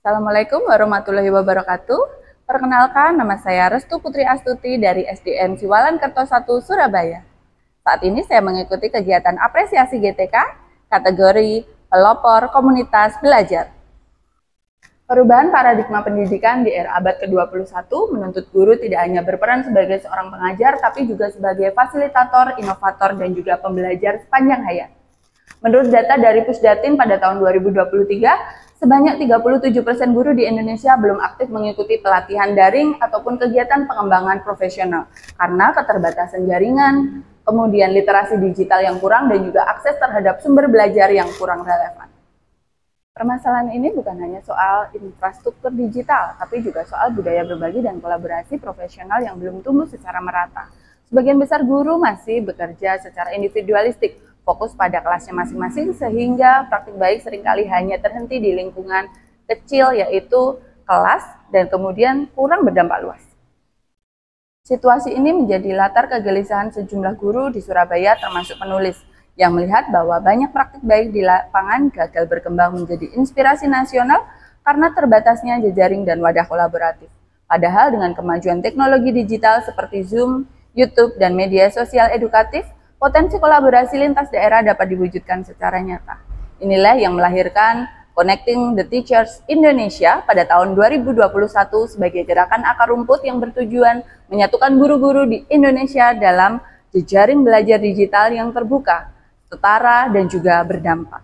Assalamualaikum warahmatullahi wabarakatuh. Perkenalkan, nama saya Restu Putri Astuti dari SDN Siwalan Kerto 1, Surabaya. Saat ini saya mengikuti kegiatan apresiasi GTK, kategori pelopor komunitas belajar. Perubahan paradigma pendidikan di era abad ke-21 menuntut guru tidak hanya berperan sebagai seorang pengajar, tapi juga sebagai fasilitator, inovator, dan juga pembelajar sepanjang hayat. Menurut data dari Pusdatin pada tahun 2023, sebanyak 37% guru di Indonesia belum aktif mengikuti pelatihan daring ataupun kegiatan pengembangan profesional karena keterbatasan jaringan, kemudian literasi digital yang kurang, dan juga akses terhadap sumber belajar yang kurang relevan. Permasalahan ini bukan hanya soal infrastruktur digital, tapi juga soal budaya berbagi dan kolaborasi profesional yang belum tumbuh secara merata. Sebagian besar guru masih bekerja secara individualistik, fokus pada kelasnya masing-masing, sehingga praktik baik seringkali hanya terhenti di lingkungan kecil, yaitu kelas, dan kemudian kurang berdampak luas. Situasi ini menjadi latar kegelisahan sejumlah guru di Surabaya, termasuk penulis, yang melihat bahwa banyak praktik baik di lapangan gagal berkembang menjadi inspirasi nasional karena terbatasnya jejaring dan wadah kolaboratif. Padahal dengan kemajuan teknologi digital seperti Zoom, YouTube, dan media sosial edukatif, potensi kolaborasi lintas daerah dapat diwujudkan secara nyata. Inilah yang melahirkan Connecting the Teachers Indonesia pada tahun 2021 sebagai gerakan akar rumput yang bertujuan menyatukan guru-guru di Indonesia dalam jejaring belajar digital yang terbuka, setara, dan juga berdampak.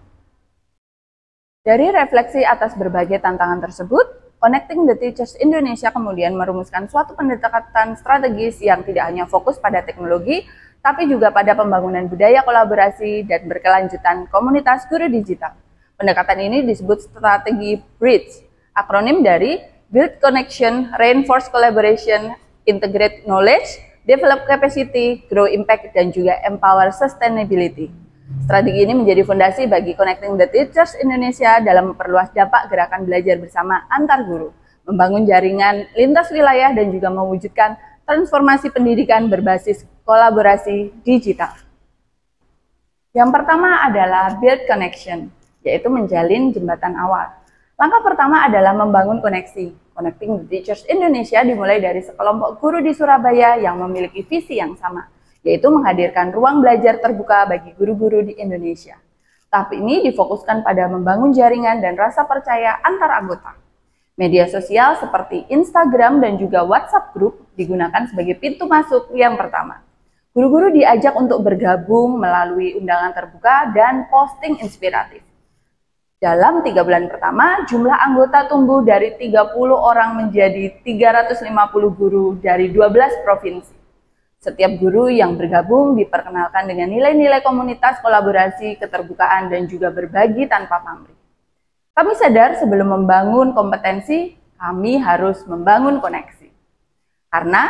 Dari refleksi atas berbagai tantangan tersebut, Connecting the Teachers Indonesia kemudian merumuskan suatu pendekatan strategis yang tidak hanya fokus pada teknologi, tapi juga pada pembangunan budaya kolaborasi dan berkelanjutan komunitas guru digital. Pendekatan ini disebut strategi BRIDGE, akronim dari Build Connection, Reinforce Collaboration, Integrate Knowledge, Develop Capacity, Grow Impact, dan juga Empower Sustainability. Strategi ini menjadi fondasi bagi Connecting the Teachers Indonesia dalam memperluas dampak gerakan belajar bersama antar guru, membangun jaringan lintas wilayah, dan juga mewujudkan transformasi pendidikan berbasis kolaborasi digital. Yang pertama adalah build connection, yaitu menjalin jembatan awal. Langkah pertama adalah membangun koneksi. Connecting the Teachers Indonesia dimulai dari sekelompok guru di Surabaya yang memiliki visi yang sama, yaitu menghadirkan ruang belajar terbuka bagi guru-guru di Indonesia. Tahap ini difokuskan pada membangun jaringan dan rasa percaya antar anggota. Media sosial seperti Instagram dan juga WhatsApp Group digunakan sebagai pintu masuk yang pertama. Guru-guru diajak untuk bergabung melalui undangan terbuka dan posting inspiratif. Dalam 3 bulan pertama, jumlah anggota tumbuh dari 30 orang menjadi 350 guru dari 12 provinsi. Setiap guru yang bergabung diperkenalkan dengan nilai-nilai komunitas, kolaborasi, keterbukaan, dan juga berbagi tanpa pamrih. Kami sadar sebelum membangun kompetensi, kami harus membangun koneksi. Karena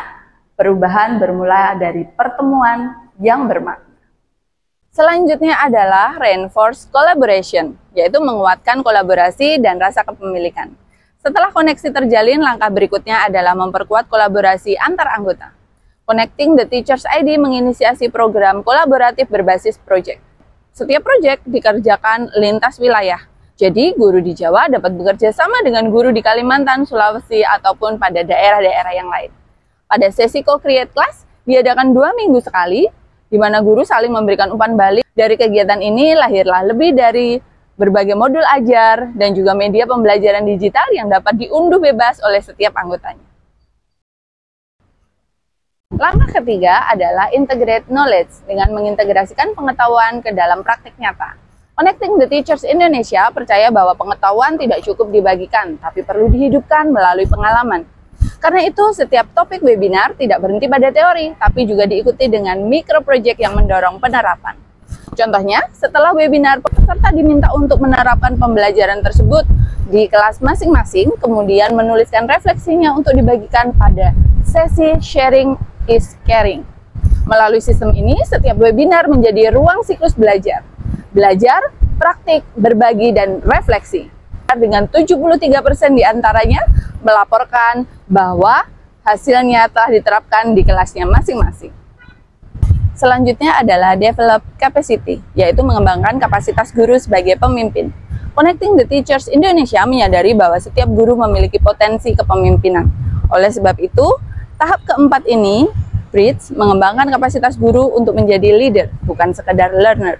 perubahan bermula dari pertemuan yang bermakna. Selanjutnya adalah reinforce collaboration, yaitu menguatkan kolaborasi dan rasa kepemilikan. Setelah koneksi terjalin, langkah berikutnya adalah memperkuat kolaborasi antar anggota. Connecting the Teachers ID menginisiasi program kolaboratif berbasis proyek. Setiap proyek dikerjakan lintas wilayah. Jadi, guru di Jawa dapat bekerja sama dengan guru di Kalimantan, Sulawesi, ataupun pada daerah-daerah yang lain. Pada sesi co-create class, diadakan 2 minggu sekali, di mana guru saling memberikan umpan balik. Dari kegiatan ini, lahirlah lebih dari berbagai modul ajar dan juga media pembelajaran digital yang dapat diunduh bebas oleh setiap anggotanya. Langkah ketiga adalah integrate knowledge, dengan mengintegrasikan pengetahuan ke dalam praktik nyata. Connecting the Teachers Indonesia percaya bahwa pengetahuan tidak cukup dibagikan, tapi perlu dihidupkan melalui pengalaman. Karena itu, setiap topik webinar tidak berhenti pada teori, tapi juga diikuti dengan mikro-project yang mendorong penerapan. Contohnya, setelah webinar, peserta diminta untuk menerapkan pembelajaran tersebut di kelas masing-masing, kemudian menuliskan refleksinya untuk dibagikan pada sesi Sharing is Caring. Melalui sistem ini, setiap webinar menjadi ruang siklus belajar. Belajar, praktik, berbagi, dan refleksi. Dengan 73% diantaranya melaporkan bahwa hasilnya telah diterapkan di kelasnya masing-masing. Selanjutnya adalah develop capacity, yaitu mengembangkan kapasitas guru sebagai pemimpin. Connecting the Teachers Indonesia menyadari bahwa setiap guru memiliki potensi kepemimpinan. Oleh sebab itu, tahap keempat ini, Bridge, mengembangkan kapasitas guru untuk menjadi leader, bukan sekedar learner.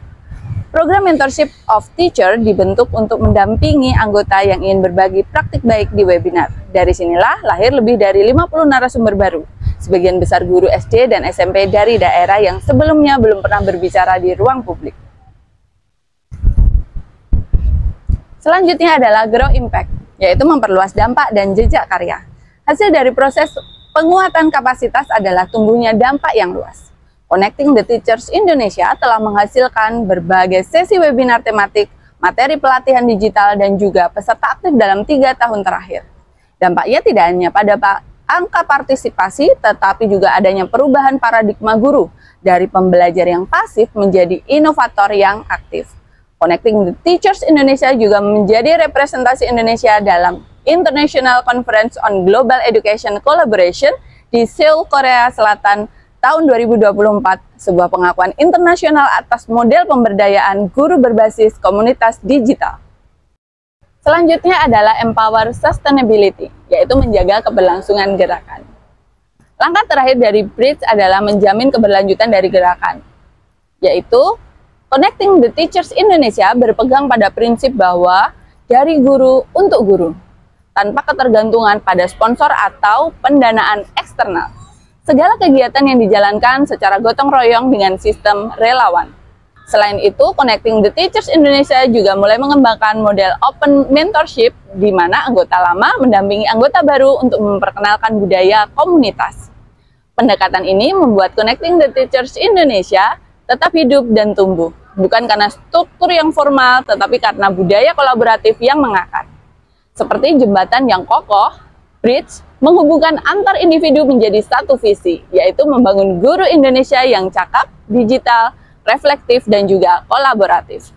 Program Mentorship of Teacher dibentuk untuk mendampingi anggota yang ingin berbagi praktik baik di webinar. Dari sinilah lahir lebih dari 50 narasumber baru. Sebagian besar guru SD dan SMP dari daerah yang sebelumnya belum pernah berbicara di ruang publik. Selanjutnya adalah Grow Impact, yaitu memperluas dampak dan jejak karya. Hasil dari proses penguatan kapasitas adalah tumbuhnya dampak yang luas. Connecting the Teachers Indonesia telah menghasilkan berbagai sesi webinar tematik, materi pelatihan digital, dan juga peserta aktif dalam 3 tahun terakhir. Dampaknya tidak hanya pada angka partisipasi, tetapi juga adanya perubahan paradigma guru dari pembelajar yang pasif menjadi inovator yang aktif. Connecting the Teachers Indonesia juga menjadi representasi Indonesia dalam International Conference on Global Education Collaboration di Seoul, Korea Selatan tahun 2024, sebuah pengakuan internasional atas model pemberdayaan guru berbasis komunitas digital. Selanjutnya adalah Empower Sustainability, yaitu menjaga keberlangsungan gerakan. Langkah terakhir dari Bridge adalah menjamin keberlanjutan dari gerakan, yaitu Connecting the Teachers Indonesia berpegang pada prinsip bahwa dari guru untuk guru, tanpa ketergantungan pada sponsor atau pendanaan eksternal. Segala kegiatan yang dijalankan secara gotong royong dengan sistem relawan. Selain itu, Connecting the Teachers Indonesia juga mulai mengembangkan model open mentorship, di mana anggota lama mendampingi anggota baru untuk memperkenalkan budaya komunitas. Pendekatan ini membuat Connecting the Teachers Indonesia tetap hidup dan tumbuh, bukan karena struktur yang formal, tetapi karena budaya kolaboratif yang mengakar. Seperti jembatan yang kokoh, Bridge menghubungkan antar individu menjadi satu visi, yaitu membangun guru Indonesia yang cakap, digital, reflektif, dan juga kolaboratif.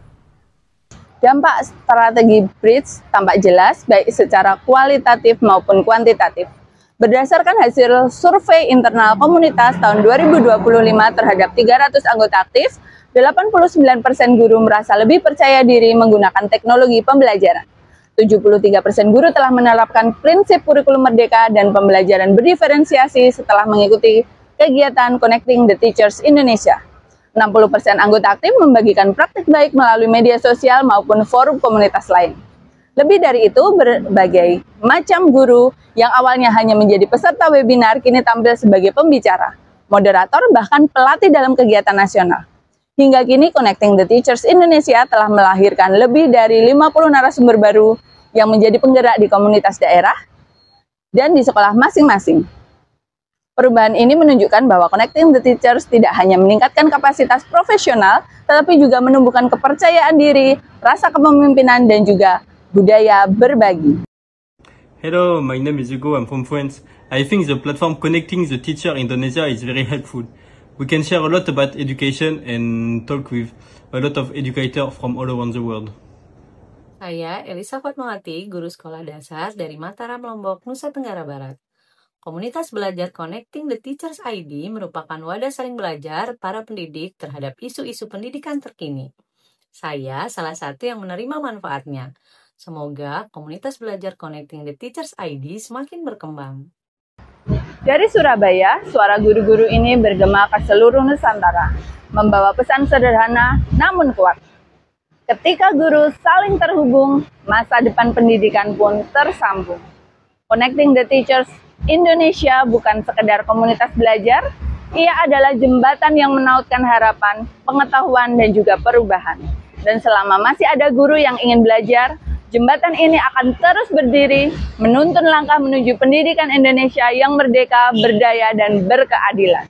Dampak strategi Bridge tampak jelas baik secara kualitatif maupun kuantitatif. Berdasarkan hasil survei internal komunitas tahun 2025 terhadap 300 anggota aktif, 89% guru merasa lebih percaya diri menggunakan teknologi pembelajaran. 73% guru telah menerapkan prinsip kurikulum merdeka dan pembelajaran berdiferensiasi setelah mengikuti kegiatan Connecting the Teachers Indonesia. 60% anggota aktif membagikan praktik baik melalui media sosial maupun forum komunitas lain. Lebih dari itu, berbagai macam guru yang awalnya hanya menjadi peserta webinar kini tampil sebagai pembicara, moderator, bahkan pelatih dalam kegiatan nasional. Hingga kini, Connecting the Teachers Indonesia telah melahirkan lebih dari 50 narasumber baru yang menjadi penggerak di komunitas daerah dan di sekolah masing-masing. Perubahan ini menunjukkan bahwa Connecting the Teachers tidak hanya meningkatkan kapasitas profesional, tetapi juga menumbuhkan kepercayaan diri, rasa kepemimpinan, dan juga budaya berbagi. Hello, my name is Hugo, I'm from France. I think the platform Connecting the Teacher Indonesia is very helpful. We can share a lot about education and talk with a lot of educators from all around the world. Saya Elisa Fatmawati, guru sekolah dasar dari Mataram, Lombok, Nusa Tenggara Barat. Komunitas belajar Connecting the Teachers ID merupakan wadah saling belajar para pendidik terhadap isu-isu pendidikan terkini. Saya salah satu yang menerima manfaatnya. Semoga komunitas belajar Connecting the Teachers ID semakin berkembang. Dari Surabaya, suara guru-guru ini bergema ke seluruh Nusantara, membawa pesan sederhana namun kuat. Ketika guru saling terhubung, masa depan pendidikan pun tersambung. Connecting the Teachers Indonesia bukan sekedar komunitas belajar, ia adalah jembatan yang menautkan harapan, pengetahuan, dan juga perubahan. Dan selama masih ada guru yang ingin belajar, jembatan ini akan terus berdiri, menuntun langkah menuju pendidikan Indonesia yang merdeka, berdaya, dan berkeadilan.